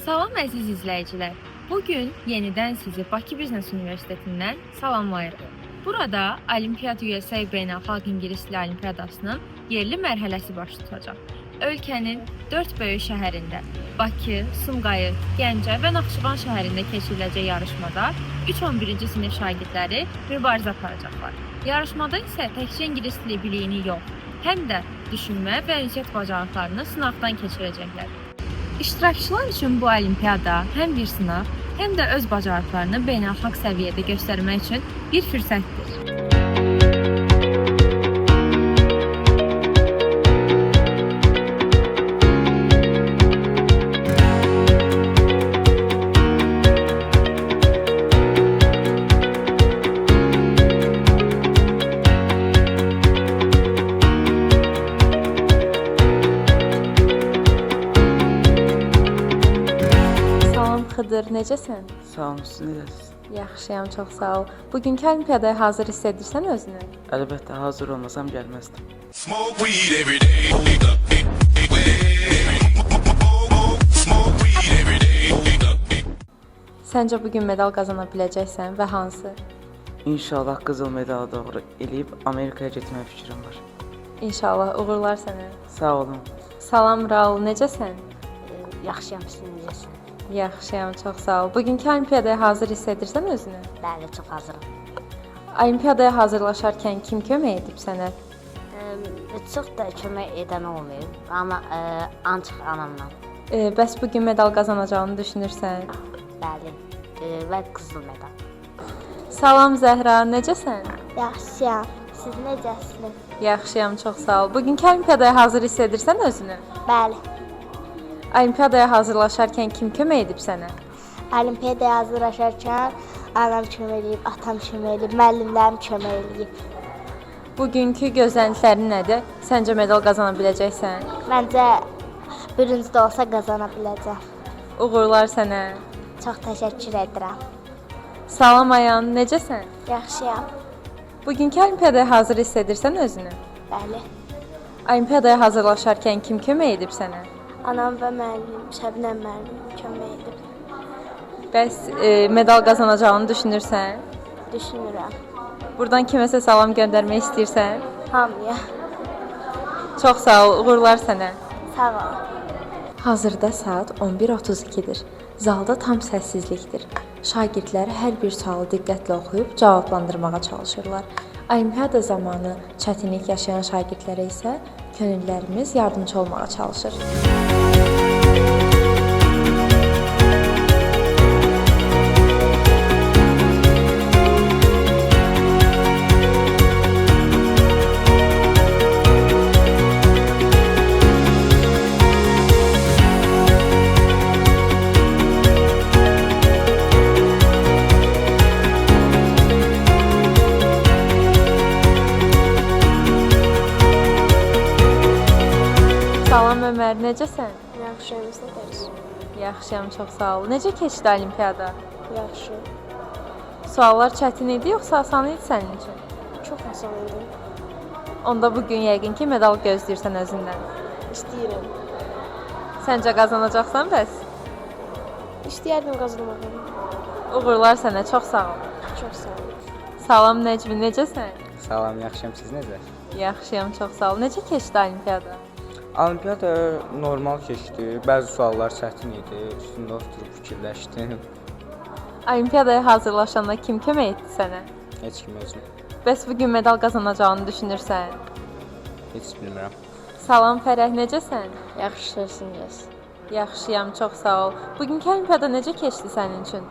Salam əziz izləyicilər. Bugün yenidən sizi Bakı Biznes Universitetindən salamlayırıq. Burada Olimpiyat USA Beynəlxalq İngilis dili Olimpiyadasının yerli mərhələsi baş tutacaq. Ölkənin 4 böyük şəhərində Bakı, Sumqayıt, Gəncə və Naxçıvan şəhərində keçiriləcək yarışmada 3-11-ci sinif şagirdləri mübarizə aparacaqlar. Yarışmada isə təkcə ingilis dili biliyini yox, həm də düşünmə və ünsiyyət bacarıqlarını sınaqdan keçirəcəklər. İştirakçılar üçün bu olimpiyada həm bir sınaq, həm də öz bacarıqlarını beynəlxalq səviyyədə göstərmək üçün bir fürsətdir. Xıdır, necəsən? Sağ olun, siz necəsiniz? Yaxşıyam, çox sağ ol. Bugünkü olimpiyadaya hazır hiss edirsən özünü? Əlbəttə, hazır olmasam gəlməzdim. Səncə bugün medal qazana biləcəksən və hansı? İnşallah qızıl medala doğru eləyib Amerikaya getmək fikrim var. İnşallah, uğurlar sənə. Sağ olun. Salam Raul, necəsən? Yaxşıyam, siz necəsiniz? Yaxşıyam, çox sağ ol. Bugünkü olimpiyadaya hazır hiss edirsən özünü? Bəli, çox hazıram. Olimpiyadaya hazırlaşarkən kim kömək edib sənə? Çox da kömək edən olmayıb, amma ancaq anamdan. Bəs bugün medal qazanacağını düşünürsən? Bəli, və qızıl medal. Salam Zəhra, necəsən? Yaxşıyam. Siz necəsiniz? Yaxşıyam, çox sağ ol. Bugünkü olimpiyadaya hazır hiss edirsən özünü? Bəli. Olimpiyadaya hazırlaşarkən kim kömək edib sənə? Olimpiyadaya hazırlaşarkən anam kömək edib, atam kömək edib, müəllimlərim kömək edib. Bugünkü gözləntilərin nədir? Səncə medal qazana biləcəksən? Məncə birinci də olsa qazana biləcəm. Uğurlar sənə. Çox təşəkkür edirəm. Salam Ayan, necəsən? Yaxşıyam. Bugünkü olimpiyadaya hazır hiss edirsən özünü? Bəli. Olimpiyadaya hazırlaşarkən kim kömək edib sənə? Anam və müəllim, Şəbnəm müəllim kömək edib. Bəs medal qazanacağını düşünürsən? Düşünürəm. Buradan kiməsə salam göndərmək istəyirsən? Hamıya. Çox sağ ol, uğurlar sənə. Sağ ol. Hazırda saat 11:32-dir. Zalda tam səssizlikdir. Şagirdlər hər bir sualı diqqətlə oxuyub cavablandırmağa çalışırlar. Olimpiyada zamanı çətinlik yaşayan şagirdlərə isə könüllərimiz yardımcı olmağa çalışır. Salam Ömər, necəsən? Yaxşıyam, siz necəsiniz? Yaxşıyam, çox sağ ol. Necə keçdi olimpiyada? Yaxşı. Suallar çətin idi yoxsa asan idi sənin üçün? Çox asan idi. Onda bu gün yəqin ki medal gözləyirsən özündən. İstəyirəm. Səncə qazanacaqsan bəs? İstəyərdim qazanmağı. Uğurlar sənə, çox sağ ol. Çox sağ olun. Salam Nəcmi, necəsən? Salam, yaxşıyam, siz necəsiniz? Yaxşıyam, çox sağ ol. Necə keçdi olimpiyada? Olimpiyada normal keçdi. Bəzi suallar çətin idi. Üstündə oturub fikirləşdim. Olimpiyadaya hazırlaşanda kim kömək etdi sənə? Heç kim özüm. Bəs bu gün medal qazanacağını düşünürsən? Heç bilmirəm. Salam Fərəh, necəsən? Yaxşısınız. Yaxşıyam, çox sağ ol. Bugünkü olimpiyada necə keçdi sənin üçün?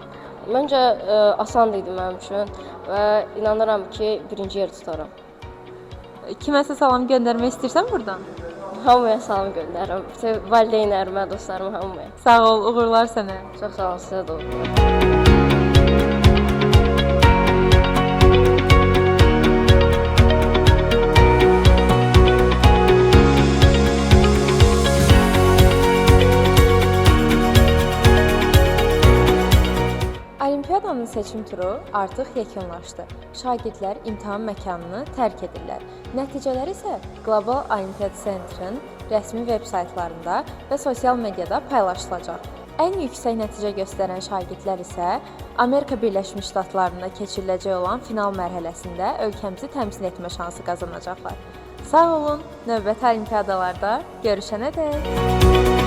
Məncə asan idi mənim üçün və inanıram ki, birinci yer tutaram. Kiməsə salam göndərmək istəyirsən burdan? Hamıya salam göndərirəm. Bütün valideynlərimə, dostlarıma, hamıya. Sağ ol, uğurlar sənə. Çox sağ olun, sizə də uğurlar. Olimpiyadanın seçim turu artıq yekunlaşdı. Şagirdlər imtahan məkanını tərk edirlər. Nəticələr isə Qlobal Olimpiyat Centrin rəsmi veb saytlarında və sosial mediada paylaşılacaq. Ən yüksək nəticə göstərən şagirdlər isə Amerika Birləşmiş Ştatlarında keçiriləcək olan final mərhələsində ölkəmizi təmsil etmə şansı qazanacaqlar. Sağ olun, növbəti olimpiadalarda görüşənədək.